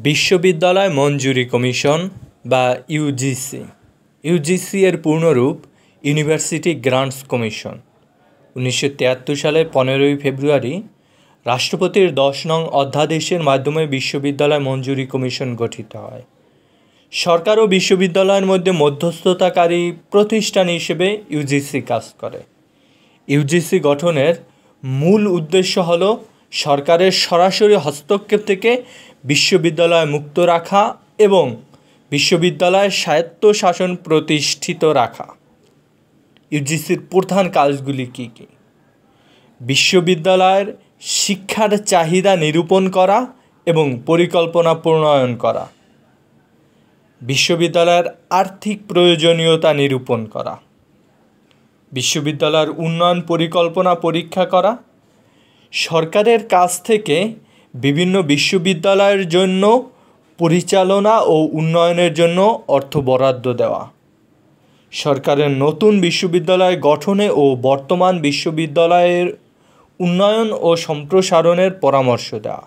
বিশ্ববিদ্যালয় মঞ্জুরি কমিশন বা ইউজিসি এর পূর্ণরূপ ইউনিভার্সিটি গ্রান্টস কমিশন 1973 সালের 15ই ফেব্রুয়ারি রাষ্ট্রপতির 10 নং অধ্যাদেশের মাধ্যমে বিশ্ববিদ্যালয় মঞ্জুরি কমিশন গঠিত হয়। সরকার ও বিশ্ববিদ্যালয়ের মধ্যে মধ্যস্থতাকারী প্রতিষ্ঠান হিসেবে ইউজিসি কাজ করে। ইউজিসি গঠনের মূল উদ্দেশ্য হল সরকারের সরাসরি হস্তক্ষেপ থেকে বিশ্ববিদ্যালয় মুক্ত রাখা এবং বিশ্ববিদ্যালয়ের স্বায়ত্তশাসন প্রতিষ্ঠিত রাখা। ইউজিসির প্রধান কাজগুলি কী কী? বিশ্ববিদ্যালয়ের শিক্ষার চাহিদা নিরূপণ করা এবং পরিকল্পনা প্রণয়ন করা, বিশ্ববিদ্যালয়ের আর্থিক প্রয়োজনীয়তা নিরূপণ করা, বিশ্ববিদ্যালয়ের উন্নয়ন পরিকল্পনা পরীক্ষা করা, সরকারের কাছ থেকে বিভিন্ন বিশ্ববিদ্যালয়ের জন্য পরিচালনা ও উন্নয়নের জন্য অর্থ বরাদ্দ দেওয়া, সরকারের নতুন বিশ্ববিদ্যালয় গঠনে ও বর্তমান বিশ্ববিদ্যালয়ের উন্নয়ন ও সম্প্রসারণের পরামর্শ দেওয়া।